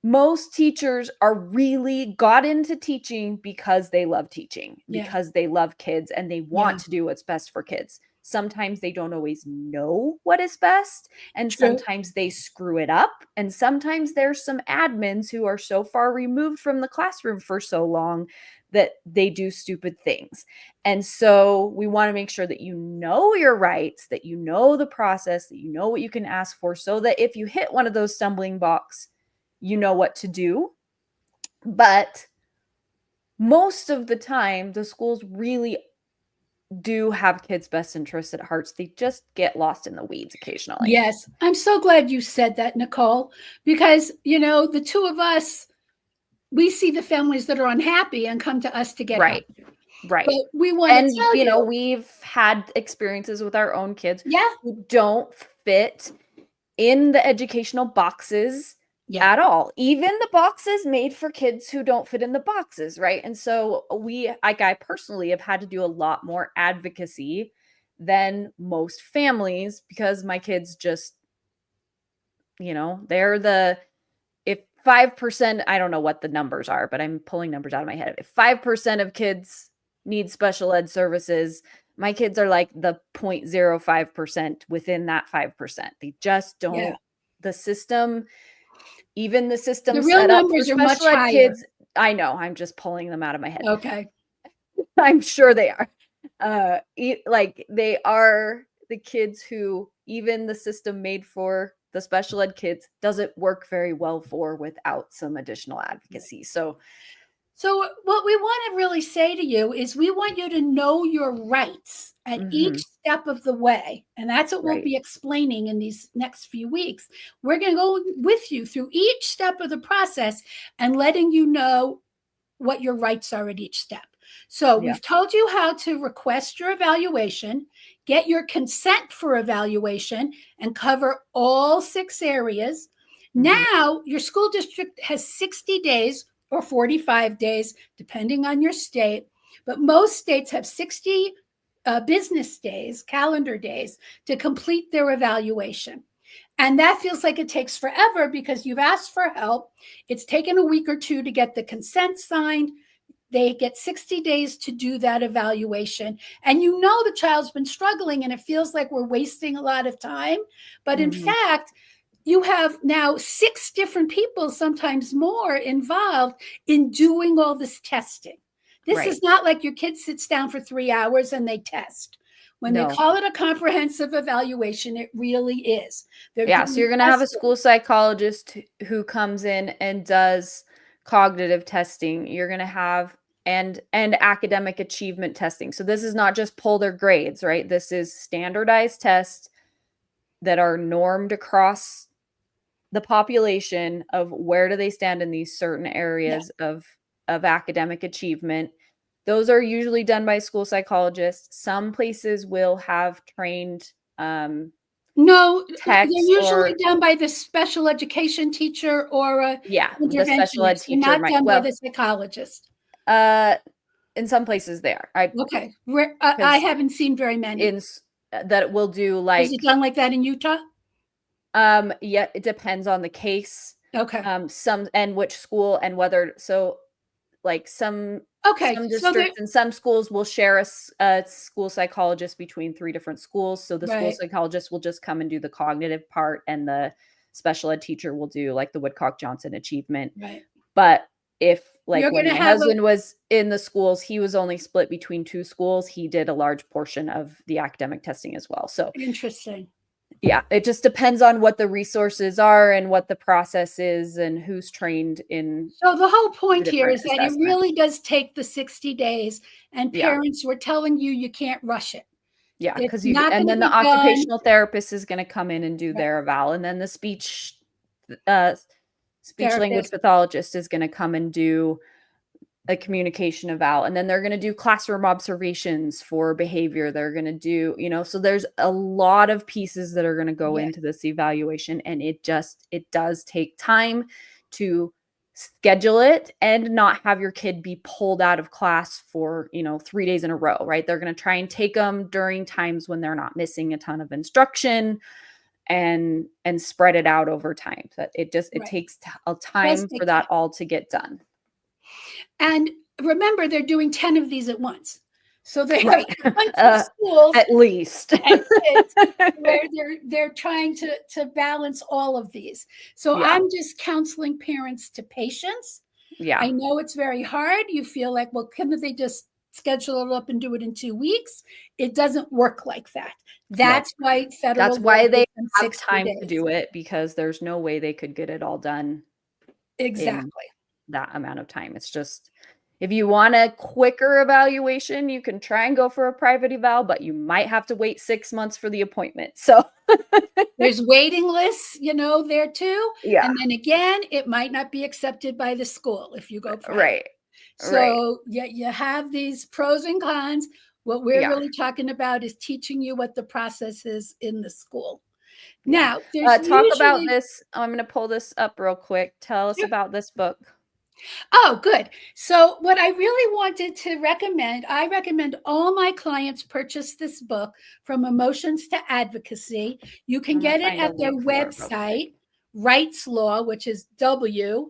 most teachers are really got into teaching because they love teaching, Yeah. because they love kids and they Yeah. want to do what's best for kids. Sometimes they don't always know what is best, and True. sometimes they screw it up. And sometimes there's some admins who are so far removed from the classroom for so long that they do stupid things. And so we want to make sure that you know your rights, that you know the process, that you know what you can ask for, so that if you hit one of those stumbling blocks, you know what to do. But most of the time, the schools really do have kids' best interests at heart. They just get lost in the weeds occasionally. Yes. I'm so glad you said that, Nicole, because, the two of us, we see the families that are unhappy and come to us to get help. Right. Right. But we want to And, tell you, we've had experiences with our own kids yeah, who don't fit in the educational boxes yeah, at all. Even the boxes made for kids who don't fit in the boxes, right? And so I personally have had to do a lot more advocacy than most families because my kids just, they're if 5%, I don't know what the numbers are, but I'm pulling numbers out of my head. If 5% of kids need special ed services, my kids are like the 0.05% within that 5%. They just yeah. don't, the system, even the system The real set up for numbers are much special ed higher. kids, I know, I'm just pulling them out of my head. Okay. I'm sure they are. Like they are the kids who even the system made for the special ed kids doesn't work very well for without some additional advocacy. So, So, what we want to really say to you is we want you to know your rights at each step of the way. And that's what we'll right. be explaining in these next few weeks. We're going to go with you through each step of the process and letting you know what your rights are at each step. So, Yeah. we've told you how to request your evaluation, get your consent for evaluation, and cover all 6 areas. Now, your school district has 60 days or 45 days, depending on your state. But most states have 60 business days, calendar days, to complete their evaluation. And that feels like it takes forever because you've asked for help. It's taken a week or two to get the consent signed. They get 60 days to do that evaluation. And the child's been struggling and it feels like we're wasting a lot of time. But in fact, you have now 6 different people, sometimes more, involved in doing all this testing. This Right. is not like your kid sits down for 3 hours and they test. When they No. call it a comprehensive evaluation, it really is. They're Yeah. So doing you're going to have a testing. school psychologist who comes in and does cognitive testing. You're going to have and academic achievement testing. So this is not just pull their grades, right? This is standardized tests that are normed across the population of where do they stand in these certain Yeah. areas of academic achievement. Those are usually done by school psychologists. Some places will have trained No, they're text usually or done by the special education teacher or a the special ed interventionist. They're teacher not might, done by well, the psychologist. uh, in some places they are. Okay. I Because haven't seen very many. that will do Is it like, done like that in Utah? yeah, it depends on the case. Okay. Some and which school and whether so like Okay. some So they're districts and some schools will share a school psychologist between 3 different schools. So the school right, psychologist will just come and do the cognitive part, and the special ed teacher will do like the Woodcock Johnson achievement. right. But if like You're when gonna my have a husband was in the schools, he was only split between 2 schools. He did a large portion of the academic testing as well. So interesting. yeah, it just depends on what the resources are and what the process is and who's trained in So the whole the point here different is that it assessments. really does take the 60 days, and Yeah. parents were telling you you can't rush it. Yeah, It's because you not and going to then the be done. occupational therapist is gonna come in and do Right. their eval, and then the uh, speech language Therapist. pathologist is gonna come and do a communication eval, and then they're gonna do classroom observations for behavior. They're gonna do, so there's a lot of pieces that are gonna go Yeah. into this evaluation, and it does take time to schedule it and not have your kid be pulled out of class for 3 days in a row, right? They're going to try and take them during times when they're not missing a ton of instruction, and spread it out over time. So it Right. takes a Does time for take time. that all to get done. And remember, they're doing 10 of these at once. So they have Right. a bunch of schools At least. and kids where they're trying to balance all of these. So Yeah. I'm just counseling parents to patience. I Yeah. know it's very hard. You feel like, well, couldn't they just schedule it up and do it in 2 weeks? It doesn't work like that. No. That's why federal That's law why they gives them have 60 time to days. do it, because there's no way they could get it all done in Exactly. that amount of time. It's just, if you want a quicker evaluation, you can try and go for a private eval, but you might have to wait 6 months for the appointment. So There's waiting lists, there too. yeah, And then again, it might not be accepted by the school if you go private. right, right, So you have these pros and cons. What we're yeah, really talking about is teaching you what the process is in the school. yeah. Now, there's Talk about usually, this. I'm going to pull this up real quick. Tell us about this book. oh, good. So, what I really wanted to recommend, I recommend all my clients purchase this book, From Emotions to Advocacy. You can I'm going to get it find a at their link for it real quick. website, Rights Law, which is W,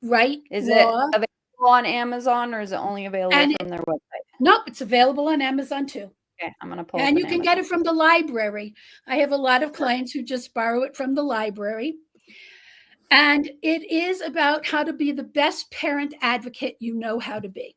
Right Is it Law. available on Amazon, or is it only available And from their website? nope, it's available on Amazon too. Okay, I'm going to pull up And an you can get Amazon. it from the library. I have a lot of clients who just borrow it from the library. And it is about how to be the best parent advocate you know how to be.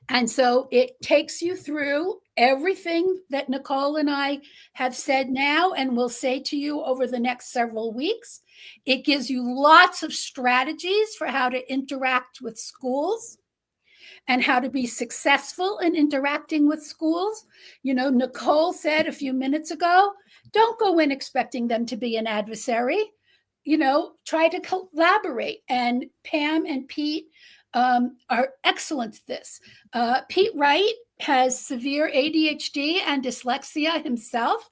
And so it takes you through everything that Nicole and I have said now and will say to you over the next several weeks. It gives you lots of strategies for how to interact with schools and how to be successful in interacting with schools. Nicole said a few minutes ago, don't go in expecting them to be an adversary. Try to collaborate. And Pam and Pete are excellent at this. Pete Wright has severe ADHD and dyslexia himself.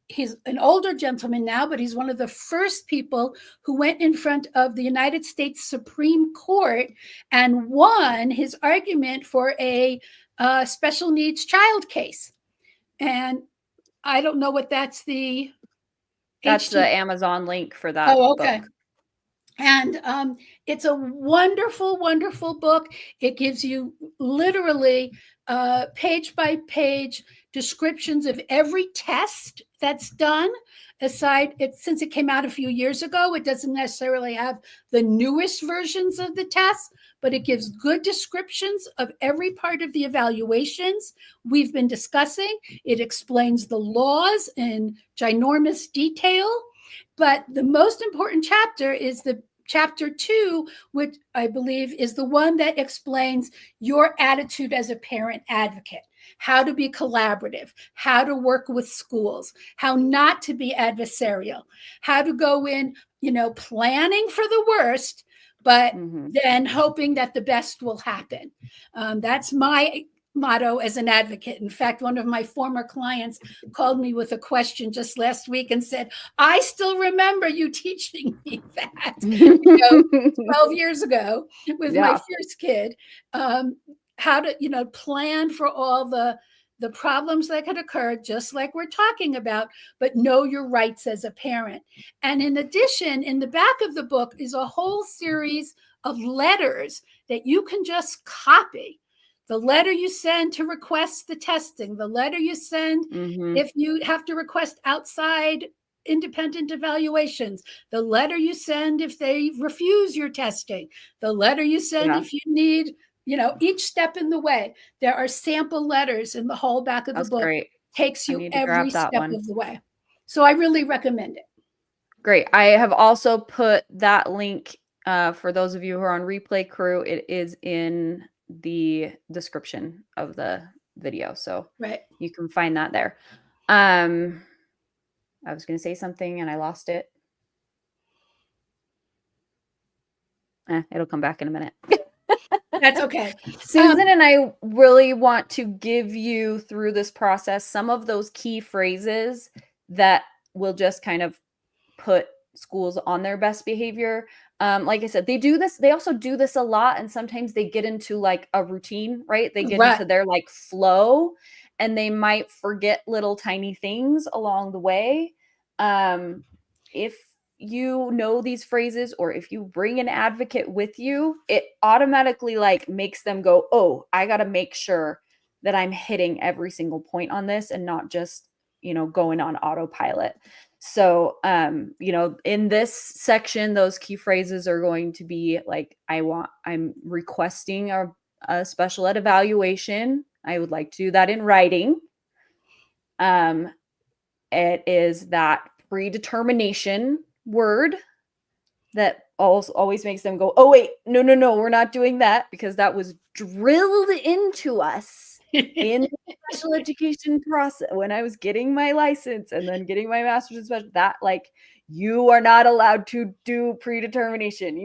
He's an older gentleman now, but he's one of the first people who went in front of the United States Supreme Court and won his argument for a special needs child case. And I don't know what that's the That's the HD. Amazon link for that Oh, okay. book. And it's a wonderful, wonderful book. It gives you literally page by page descriptions of every test that's done. Since it came out a few years ago, it doesn't necessarily have the newest versions of the tests, but it gives good descriptions of every part of the evaluations we've been discussing. It explains the laws in ginormous detail. But the most important chapter is the chapter 2, which I believe is the one that explains your attitude as a parent advocate, how to be collaborative, how to work with schools, how not to be adversarial, how to go in, planning for the worst, but then hoping that the best will happen. That's my motto as an advocate. In fact, one of my former clients called me with a question just last week and said, I still remember you teaching me that, 12 years ago with my Yeah, first kid, how to, plan for all the problems that could occur, just like we're talking about, but know your rights as a parent. And in addition, in the back of the book is a whole series of letters that you can just copy. The letter you send to request the testing, the letter you send if you have to request outside independent evaluations, the letter you send if they refuse your testing, the letter you send yeah, if you need, each step in the way. There are sample letters in the whole back of the that's book. great. Takes I you need to every grab that step one. of the way. So I really recommend it. Great. I have also put that link for those of you who are on replay crew. It is in the description of the video, so Right. you can find that there. I was going to say something and I lost it. It'll come back in a minute. That's okay. Susan and I really want to give you through this process some of those key phrases that will just kind of put schools on their best behavior. Like I said, they also do this a lot, and sometimes they get into like a routine, right? They get Right. into their like flow, and they might forget little tiny things along the way. If you know these phrases, or if you bring an advocate with you, it automatically like makes them go, oh, I got to make sure that I'm hitting every single point on this and not just, going on autopilot. So, in this section, those key phrases are going to be like, I'm requesting a special ed evaluation. I would like to do that in writing. It is that predetermination word that always makes them go, oh, wait, no, we're not doing that, because that was drilled into us in the special education process when I was getting my license and then getting my master's in special, that like, you are not allowed to do predetermination,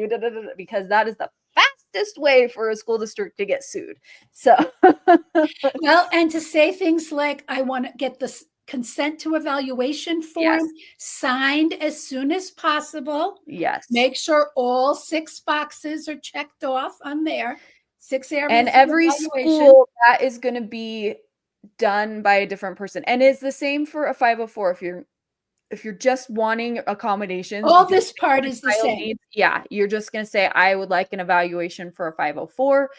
because that is the fastest way for a school district to get sued. So Well, and to say things like, I want to get this consent to evaluation form signed as soon as possible. Yes. Make sure all 6 boxes are checked off on there. 6 areas And of every evaluation. school, that is going to be done by a different person. And it's the same for a 504. If you're just wanting accommodations, All because this part is the same. you're just going to say, I would like an evaluation for a 504.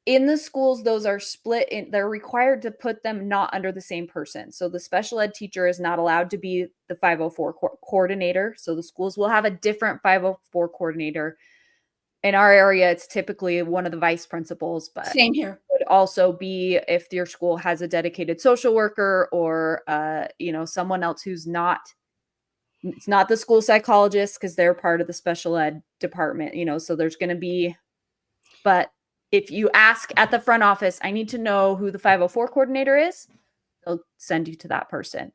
In the schools, those are split in, they're required to put them not under the same person. So the special ed teacher is not allowed to be the 504 coordinator. So the schools will have a different 504 coordinator. In our area, it's typically one of the vice principals, but Same here. would also be if your school has a dedicated social worker, or someone else who's not, it's not the school psychologist, because they're part of the special ed department, so there's going to be, but if you ask at the front office, I need to know who the 504 coordinator is, they'll send you to that person.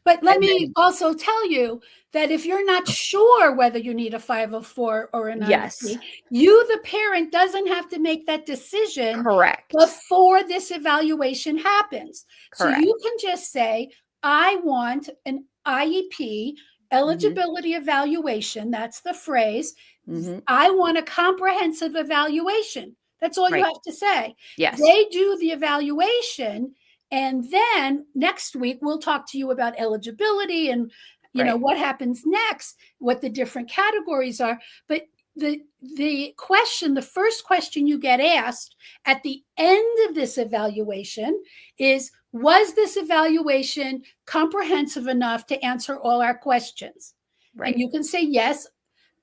But let me also tell you that if you're not sure whether you need a 504 or an Yes. IEP, you, the parent, doesn't have to make that decision Correct. before this evaluation happens. Correct. So you can just say, I want an IEP eligibility evaluation. That's the phrase. I want a comprehensive evaluation. That's all you have to say. Yes. They do the evaluation. And then next week, we'll talk to you about eligibility and, what happens next, what the different categories are. But the first question you get asked at the end of this evaluation is, was this evaluation comprehensive enough to answer all our questions? Right. And you can say yes.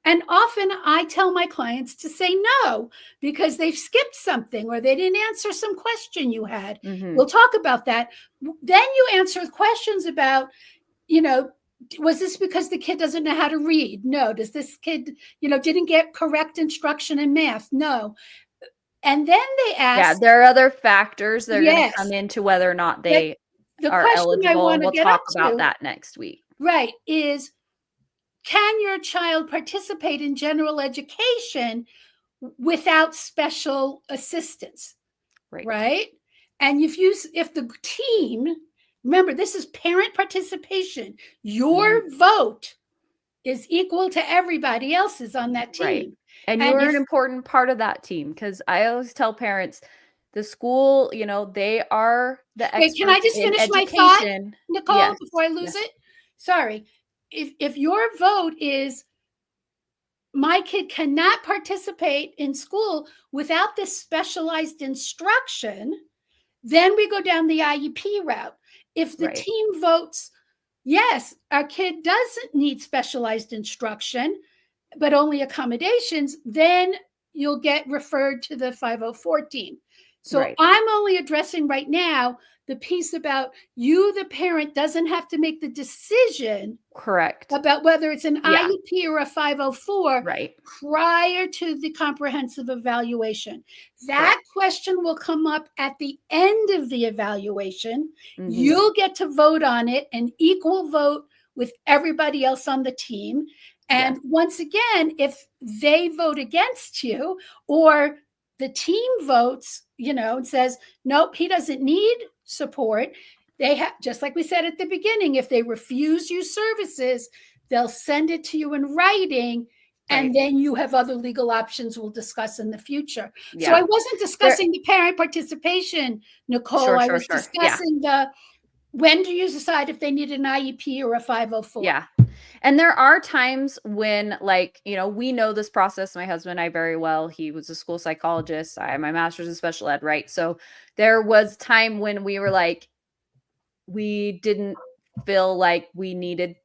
And often I tell my clients to say no, because they've skipped something or they didn't answer some question you had. We'll talk about that. Then you answer questions about, was this because the kid doesn't know how to read? No. Does this kid, didn't get correct instruction in math? No. And then they ask. Yeah, there are other factors that are going to come into whether or not they are eligible. We'll talk about that next week. Right. Is, can your child participate in general education without special assistance? right? And if the team, remember, this is parent participation, your vote is equal to everybody else's on that team. Right. And you're an important part of that team, because I always tell parents, the school, they are the Wait, can I experts just in finish my thought, education. Nicole, Yes. before I lose Yes. it? Sorry. If your vote is my kid cannot participate in school without this specialized instruction, then we go down the IEP route. If the team votes, yes, our kid doesn't need specialized instruction, but only accommodations, then you'll get referred to the 504 team. So I'm only addressing right now the piece about you, the parent, doesn't have to make the decision about whether it's an IEP or a 504 prior to the comprehensive evaluation. That question will come up at the end of the evaluation. You'll get to vote on it, an equal vote with everybody else on the team. And once again, if they vote against you, or the team votes, and says, nope, he doesn't need support, they have, just like we said at the beginning, if they refuse you services, they'll send it to you in writing, and then you have other legal options we'll discuss in the future. So I wasn't discussing the parent participation, Nicole. I was discussing when do you decide if they need an IEP or a 504? Yeah. And there are times when, we know this process, my husband and I, very well. He was a school psychologist. I have my master's in special ed, right? So there was time when we were like, we didn't feel like we needed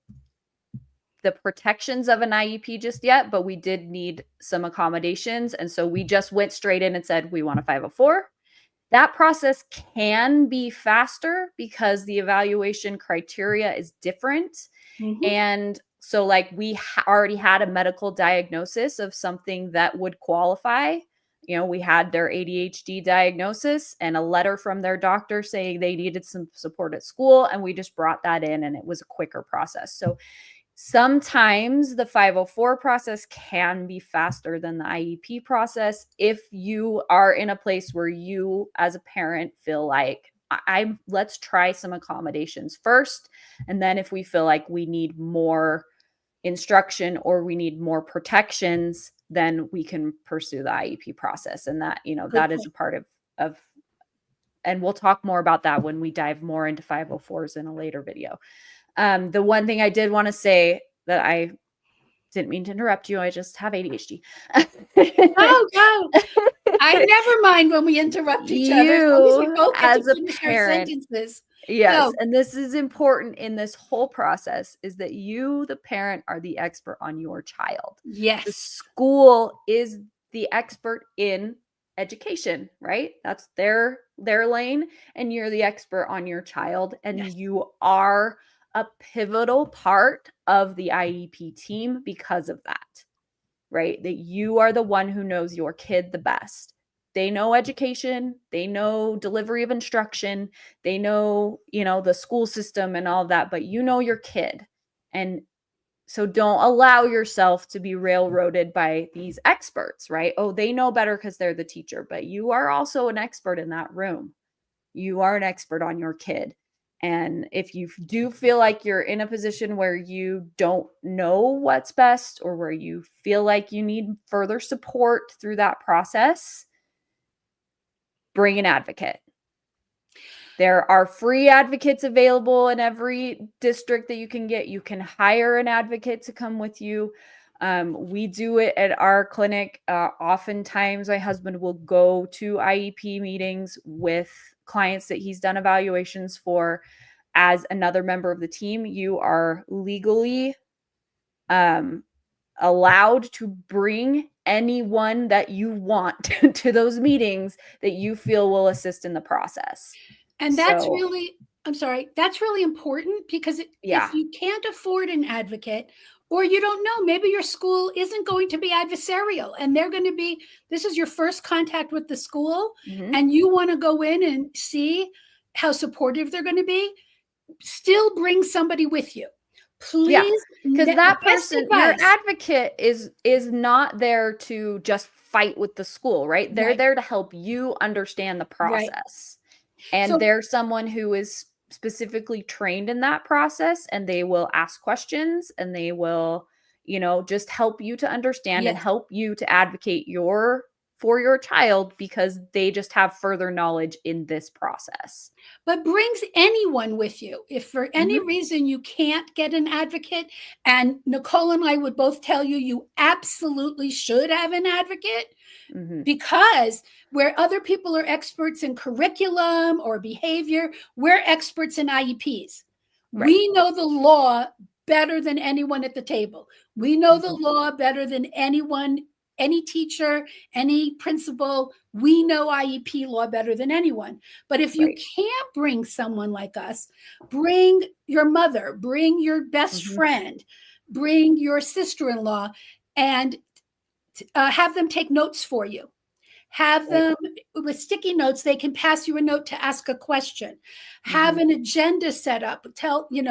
the protections of an IEP just yet, but we did need some accommodations. And so we just went straight in and said, we want a 504. That process can be faster because the evaluation criteria is different. And so we already had a medical diagnosis of something that would qualify. We had their ADHD diagnosis and a letter from their doctor saying they needed some support at school. And we just brought that in, and it was a quicker process. So sometimes the 504 process can be faster than the IEP process if you are in a place where you as a parent feel like, let's try some accommodations first. And then if we feel like we need more instruction or we need more protections, then we can pursue the IEP process. And that, that is a part of, and we'll talk more about that when we dive more into 504s in a later video. The one thing I did want to say that I didn't mean to interrupt you. I just have ADHD. Oh, no. I never mind when we interrupt each other. So we both get as to a finish parent, our sentences. yes. No. And this is important in this whole process, is that you, the parent, are the expert on your child. Yes. The school is the expert in education, right? That's their lane, and you're the expert on your child, and you are a pivotal part of the IEP team because of that, right? That you are the one who knows your kid the best. They know education, they know delivery of instruction, they know, the school system and all of that, but you know your kid. And so don't allow yourself to be railroaded by these experts, right? Oh, they know better because they're the teacher, but you are also an expert in that room. You are an expert on your kid. And if you do feel like you're in a position where you don't know what's best, or where you feel like you need further support through that process, bring an advocate. There are free advocates available in every district that you can get. You can hire an advocate to come with you. We do it at our clinic. Oftentimes, my husband will go to IEP meetings with clients that he's done evaluations for as another member of the team. You are legally allowed to bring anyone that you want to those meetings that you feel will assist in the process. And that's really, I'm sorry, that's really important, because if you can't afford an advocate, or you don't know, maybe your school isn't going to be adversarial and they're going to be, this is your first contact with the school, and you want to go in and see how supportive they're going to be, still bring somebody with you. Yeah, Please, because that best person, your advice. advocate is not there to just fight with the school, right? They're Right, there to help you understand the right. process. And So, they're someone who is specifically trained in that process, and they will ask questions, and they will, just help you to understand and yes. help you to advocate for your child because they just have further knowledge in this process. But brings anyone with you. If for any Mhm. reason you can't get an advocate, and Nicole and I would both tell you, you absolutely should have an advocate, Mhm. because where other people are experts in curriculum or behavior, we're experts in IEPs. Right. We know the law better than anyone at the table. We know the Mhm. law better than anyone, any teacher, any principal. We know IEP law better than anyone. But if you Right. can't bring someone like us, bring your mother, bring your best Mhm. friend, bring your sister-in-law, and have them take notes for you. Have Right. them with sticky notes. They can pass you a note to ask a question. Have Mhm. an agenda set up.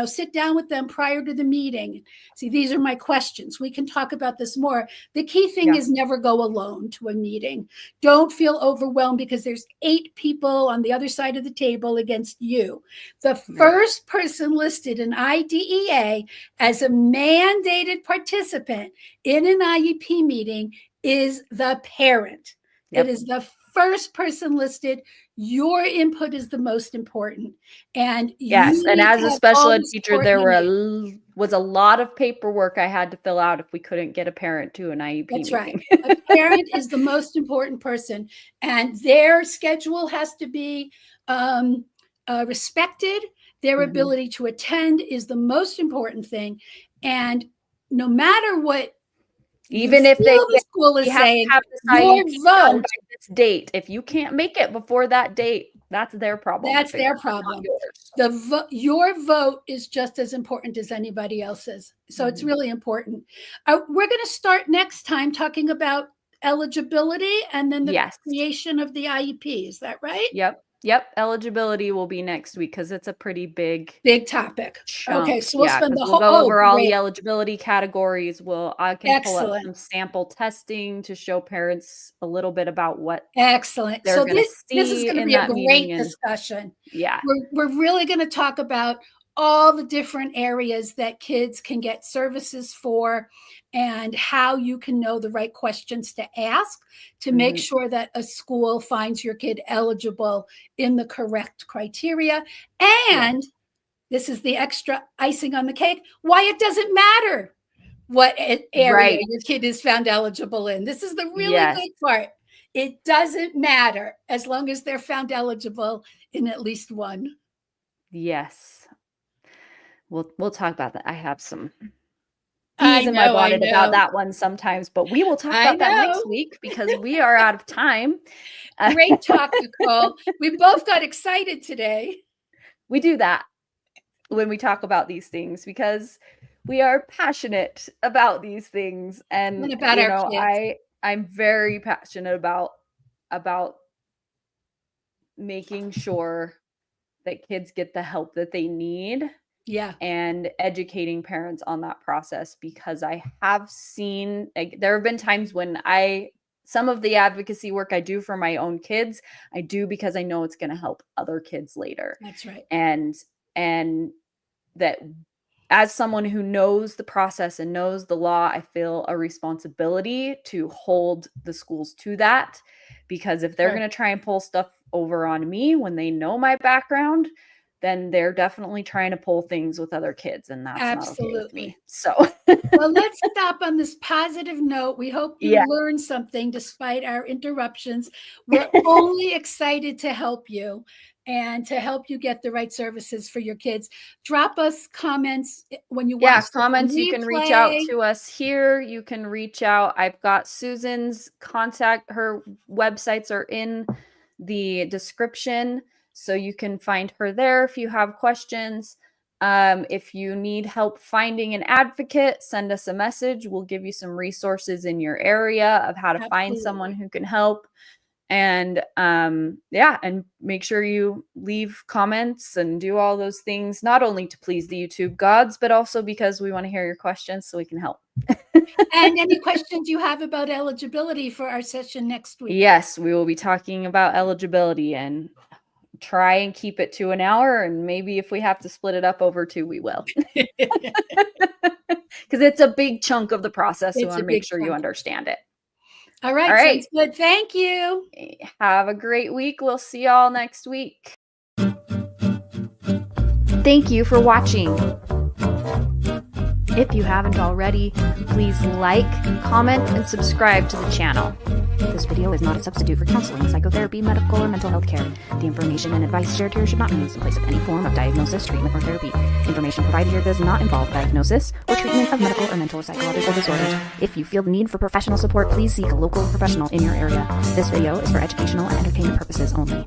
Sit down with them prior to the meeting. See, these are my questions. We can talk about this more. The key thing Yeah. is never go alone to a meeting. Don't feel overwhelmed because there's 8 people on the other side of the table against you. The Right. first person listed in IDEA as a mandated participant in an IEP meeting is the parent. It Yep. is the first person listed. Your input is the most important. And Yes, you and need as to a have special all ed the teacher, support there you need. was a lot of paperwork I had to fill out if we couldn't get a parent to an IEP That's right. meeting. A parent is the most important person, and their schedule has to be respected. Their Mhm. ability to attend is the most important thing. And no matter what you Even if they feel say, the school "We is have to saying, have this your IEP done vote, by this date." If you can't make it before that date, that's their problem to that's figure their out, not problem. yours. Your vote is just as important as anybody else's. So it's Mhm. really important. We're going to start next time talking about eligibility and then the Yes. creation of the IEP. Is that right? Yep. Yep, eligibility will be next week because it's a pretty big Big topic. Okay, chunk. so we'll Yeah, spend because the 'cause we'll whole, go oh, over all the great. eligibility categories. I can pull up Excellent. some sample testing to show parents a little bit about what Excellent. they're So gonna this is see going to in be a that meeting, great and discussion. yeah. We're really going to talk about all the different areas that kids can get services for and how you can know the right questions to ask to make Mhm. sure that a school finds your kid eligible in the correct criteria. Yeah. And this is the extra icing on the cake, why it doesn't matter what area Right. your kid is found eligible in. This is the really Yes. good part. It doesn't matter as long as they're found eligible in at least one. Yes. We'll talk about that. I have some bees I in my know, I bonnet about know, that one sometimes, but we will talk I about that know. next week because we are out of time. Great talk, Nicole. We both got excited today. We do that when we talk about these things because we are passionate about these things, And and about our kids. I'm very passionate about making sure that kids get the help that they need Yeah, and educating parents on that process because I have seen, like, there have been times when some of the advocacy work I do for my own kids, I do because I know it's going to help other kids later. that's right. And and that as someone who knows the process and knows the law, I feel a responsibility to hold the schools to that because if they're Sure. going to try and pull stuff over on me when they know my background, then they're definitely trying to pull things with other kids, and that's not okay with me. Absolutely. So, Well, let's stop on this positive note. We hope you yeah. learned something despite our interruptions. We're only excited to help you and to help you get the right services for your kids. Drop us comments when you Yeah, watch this on comments, you can reach out replay. to us here. You can reach out. I've got Susan's contact. Her websites are in the description, so you can find her there if you have questions. If you need help finding an advocate, send us a message. We'll give you some resources in your area of how to find someone Absolutely. who can help. And and make sure you leave comments and do all those things, not only to please the YouTube gods, but also because we want to hear your questions so we can help. And any questions you have about eligibility for our session next week? Yes, we will be talking about eligibility and try and keep it to an hour. And maybe if we have to split it up over 2, we will. Because it's a big chunk of the process. We want to make sure you understand it. All right. Sounds good. Thank you. Have a great week. We'll see y'all next week. Thank you for watching. If you haven't already, please like, comment, and subscribe to the channel. This video is not a substitute for counseling, psychotherapy, medical, or mental health care. The information and advice shared here should not be used in place of any form of diagnosis, treatment, or therapy. Information provided here does not involve diagnosis or treatment of medical or mental or psychological disorders. If you feel the need for professional support, please seek a local professional in your area. This video is for educational and entertainment purposes only.